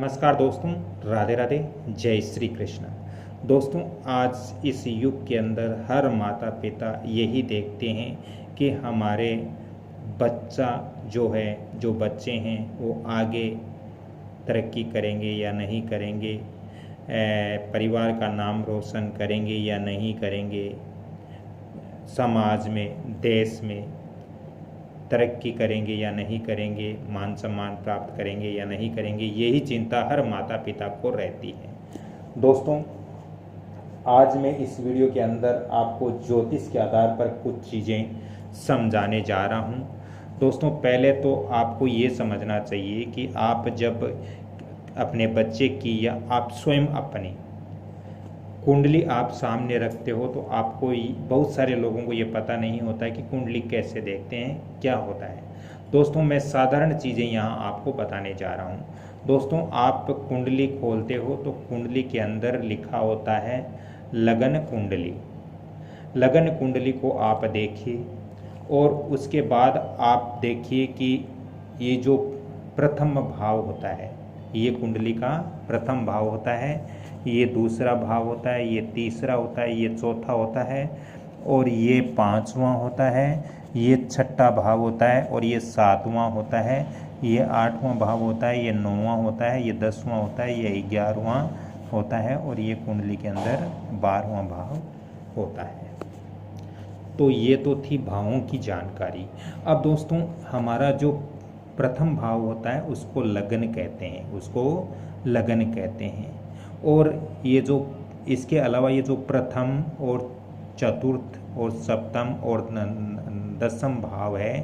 नमस्कार दोस्तों, राधे राधे, जय श्री कृष्ण। दोस्तों, आज इस युग के अंदर हर माता पिता यही देखते हैं कि हमारे बच्चा जो बच्चे हैं वो आगे तरक्की करेंगे या नहीं करेंगे, परिवार का नाम रोशन करेंगे या नहीं करेंगे, समाज में, देश में तरक्की करेंगे या नहीं करेंगे, मान सम्मान प्राप्त करेंगे या नहीं करेंगे, यही चिंता हर माता पिता को रहती है। दोस्तों, आज मैं इस वीडियो के अंदर आपको ज्योतिष के आधार पर कुछ चीज़ें समझाने जा रहा हूं। दोस्तों, पहले तो आपको ये समझना चाहिए कि आप जब अपने बच्चे की या आप स्वयं अपनी कुंडली आप सामने रखते हो तो आपको बहुत सारे लोगों को ये पता नहीं होता है कि कुंडली कैसे देखते हैं, क्या होता है। दोस्तों, मैं साधारण चीज़ें यहाँ आपको बताने जा रहा हूँ। दोस्तों, आप कुंडली खोलते हो तो कुंडली के अंदर लिखा होता है लगन कुंडली। लगन कुंडली को आप देखिए और उसके बाद आप देखिए कि ये जो प्रथम भाव होता है, ये कुंडली का प्रथम भाव होता है, ये दूसरा भाव होता है, ये तीसरा होता है, ये चौथा होता है और ये पांचवा होता है, ये छठा भाव होता है और ये सातवां होता है, ये आठवां भाव होता है, ये नौवां होता है, ये 10वां होता है, ये 11वां होता है और ये कुंडली के अंदर 12वां भाव होता है। तो ये तो थी भावों की जानकारी। अब दोस्तों, हमारा जो प्रथम भाव होता है उसको लगन कहते हैं और ये जो इसके अलावा ये जो प्रथम और चतुर्थ और सप्तम और दसम भाव है,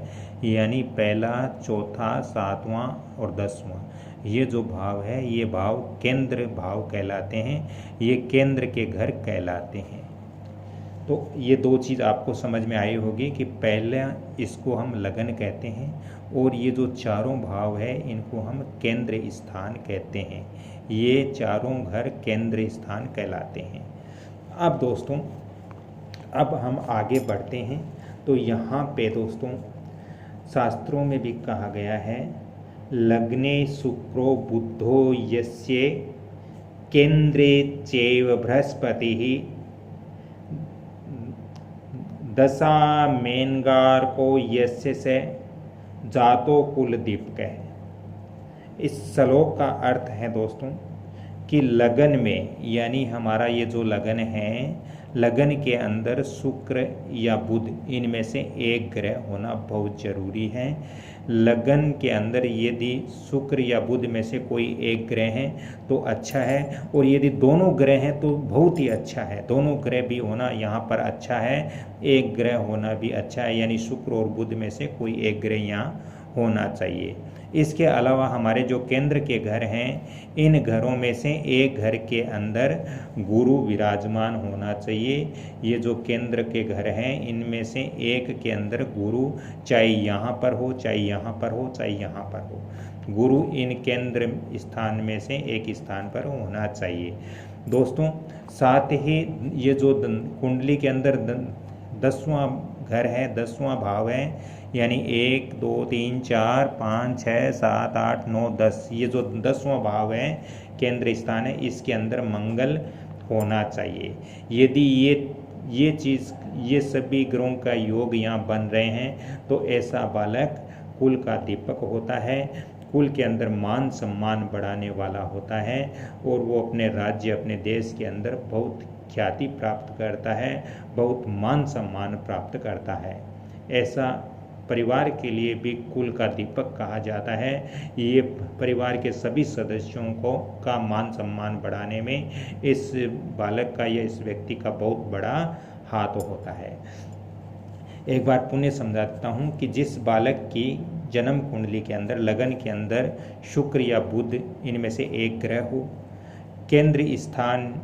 यानी पहला, चौथा, सातवां और 10वां, ये जो भाव है ये भाव केंद्र भाव कहलाते हैं, ये केंद्र के घर कहलाते हैं। तो ये दो चीज़ आपको समझ में आई होगी कि पहले इसको हम लगन कहते हैं और ये जो चारों भाव है इनको हम केंद्र स्थान कहते हैं। ये चारों घर केंद्र स्थान कहलाते हैं। अब दोस्तों, अब हम आगे बढ़ते हैं तो यहाँ पे दोस्तों शास्त्रों में भी कहा गया है, लग्ने शुक्रो बुद्धो यस्य केंद्रे चैव बृहस्पतिः दशा मेनगार को यस्य से जातो कुल दीपक। इस श्लोक का अर्थ है दोस्तों कि लगन में, यानी हमारा ये जो लगन है, लगन के अंदर शुक्र या बुध, इनमें से एक ग्रह होना बहुत जरूरी है। लगन के अंदर यदि शुक्र या बुध में से कोई एक ग्रह है तो अच्छा है और यदि दोनों ग्रह हैं तो बहुत ही अच्छा है। दोनों ग्रह भी होना यहाँ पर अच्छा है, एक ग्रह होना भी अच्छा है, यानी शुक्र और बुध में से कोई एक ग्रह यहाँ होना चाहिए। इसके अलावा हमारे जो केंद्र के घर हैं, इन घरों में से एक घर के अंदर गुरु विराजमान होना चाहिए। ये जो केंद्र के घर हैं इनमें से एक के अंदर गुरु, चाहे यहाँ पर हो, चाहे यहाँ पर हो, चाहे यहाँ पर हो, गुरु इन केंद्र स्थान में से एक स्थान पर होना चाहिए। दोस्तों, साथ ही ये जो कुंडली के अंदर 10वां घर है, 10वां भाव है, यानी 1 2 3 4 5 6 7 8 9 10, ये जो 10वां भाव है, केंद्र स्थान है, इसके अंदर मंगल होना चाहिए। यदि ये सभी ग्रहों का योग यहाँ बन रहे हैं तो ऐसा बालक कुल का दीपक होता है, कुल के अंदर मान सम्मान बढ़ाने वाला होता है और वो अपने राज्य, अपने देश के अंदर बहुत ख्याति प्राप्त करता है, बहुत मान सम्मान प्राप्त करता है। ऐसा परिवार के लिए भी कुल का दीपक कहा जाता है। ये परिवार के सभी सदस्यों का मान सम्मान बढ़ाने में इस बालक का या इस व्यक्ति का बहुत बड़ा हाथ होता है। एक बार पुनः समझा देता हूँ कि जिस बालक की जन्म कुंडली के अंदर, लगन के अंदर शुक्र या बुध इनमें से एक ग्रह हो, केंद्र स्थान,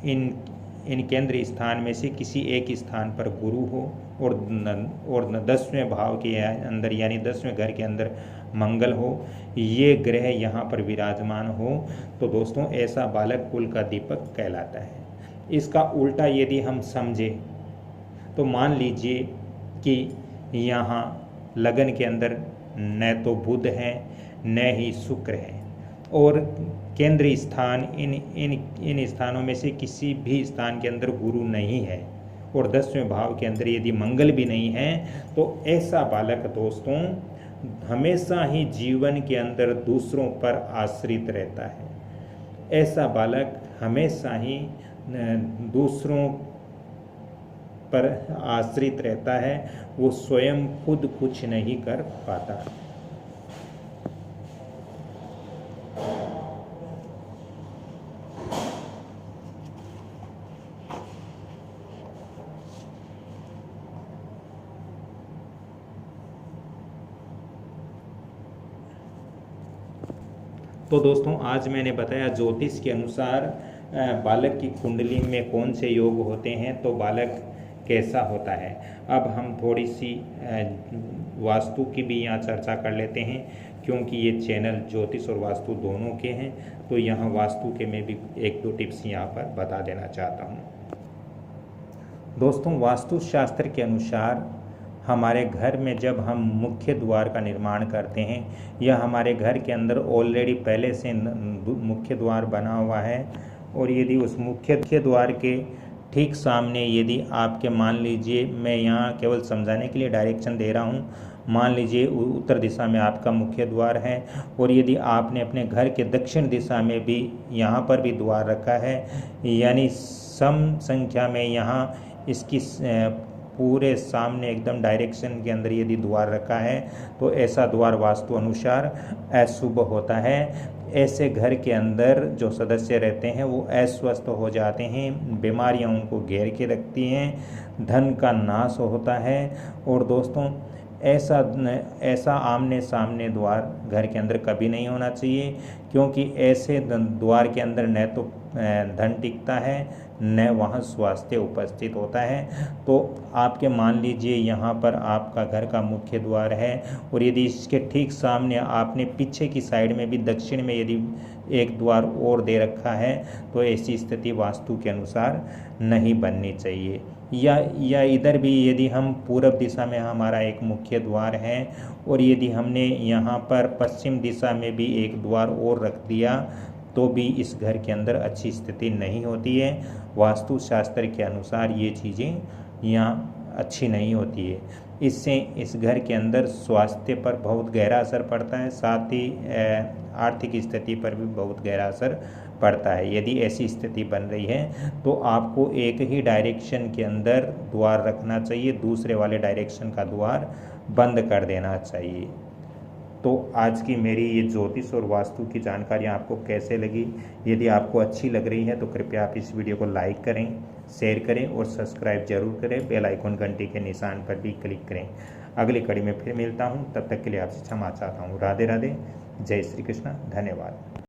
इन केंद्र स्थान में से किसी एक स्थान पर गुरु हो और 10वें भाव के अंदर, यानी 10वें घर के अंदर मंगल हो, ये ग्रह यहाँ पर विराजमान हो, तो दोस्तों ऐसा बालक कुल का दीपक कहलाता है। इसका उल्टा यदि हम समझें तो मान लीजिए कि यहाँ लगन के अंदर न तो बुध है न ही शुक्र है, और केंद्र स्थान इन स्थानों में से किसी भी स्थान के अंदर गुरु नहीं है और 10वें भाव के अंदर यदि मंगल भी नहीं है तो ऐसा बालक दोस्तों हमेशा ही जीवन के अंदर दूसरों पर आश्रित रहता है। ऐसा बालक हमेशा ही दूसरों पर आश्रित रहता है, वो स्वयं खुद कुछ नहीं कर पाता। तो दोस्तों आज मैंने बताया ज्योतिष के अनुसार बालक की कुंडली में कौन से योग होते हैं तो बालक कैसा होता है। अब हम थोड़ी सी वास्तु की भी यहाँ चर्चा कर लेते हैं, क्योंकि ये चैनल ज्योतिष और वास्तु दोनों के हैं, तो यहाँ वास्तु के मैं भी 1-2 टिप्स यहाँ पर बता देना चाहता हूँ। दोस्तों वास्तु शास्त्र के अनुसार हमारे घर में जब हम मुख्य द्वार का निर्माण करते हैं या हमारे घर के अंदर ऑलरेडी पहले से मुख्य द्वार बना हुआ है और यदि उस मुख्य द्वार के ठीक सामने यदि आपके मान लीजिए, मैं यहाँ केवल समझाने के लिए डायरेक्शन दे रहा हूँ, मान लीजिए उत्तर दिशा में आपका मुख्य द्वार है और यदि आपने अपने घर के दक्षिण दिशा में भी यहाँ पर भी द्वार रखा है, यानी सम संख्या में यहाँ इसकी पूरे सामने एकदम डायरेक्शन के अंदर यदि द्वार रखा है तो ऐसा द्वार वास्तु अनुसार अशुभ होता है। ऐसे घर के अंदर जो सदस्य रहते हैं वो अस्वस्थ हो जाते हैं, बीमारियां उनको घेर के रखती हैं, धन का नाश होता है। और दोस्तों ऐसा आमने सामने द्वार घर के अंदर कभी नहीं होना चाहिए, क्योंकि ऐसे द्वार के अंदर न तो धन टिकता है न वहाँ स्वास्थ्य उपस्थित होता है। तो आपके मान लीजिए यहाँ पर आपका घर का मुख्य द्वार है और यदि इसके ठीक सामने आपने पीछे की साइड में भी दक्षिण में यदि एक द्वार और दे रखा है तो ऐसी स्थिति वास्तु के अनुसार नहीं बननी चाहिए। या इधर भी यदि हम पूर्व दिशा में हमारा एक मुख्य द्वार है और यदि हमने यहाँ पर पश्चिम दिशा में भी एक द्वार और रख दिया तो भी इस घर के अंदर अच्छी स्थिति नहीं होती है। वास्तु शास्त्र के अनुसार ये चीज़ें यहाँ अच्छी नहीं होती है। इससे इस घर के अंदर स्वास्थ्य पर बहुत गहरा असर पड़ता है, साथ ही आर्थिक स्थिति पर भी बहुत गहरा असर पड़ता है। यदि ऐसी स्थिति बन रही है तो आपको एक ही डायरेक्शन के अंदर द्वार रखना चाहिए, दूसरे वाले डायरेक्शन का द्वार बंद कर देना चाहिए। तो आज की मेरी ये ज्योतिष और वास्तु की जानकारी आपको कैसे लगी? यदि आपको अच्छी लग रही है तो कृपया आप इस वीडियो को लाइक करें, शेयर करें और सब्सक्राइब जरूर करें। बेल आइकन घंटी के निशान पर भी क्लिक करें। अगली कड़ी में फिर मिलता हूँ, तब तक के लिए आपसे क्षमा चाहता हूँ। राधे राधे, जय श्री कृष्ण, धन्यवाद।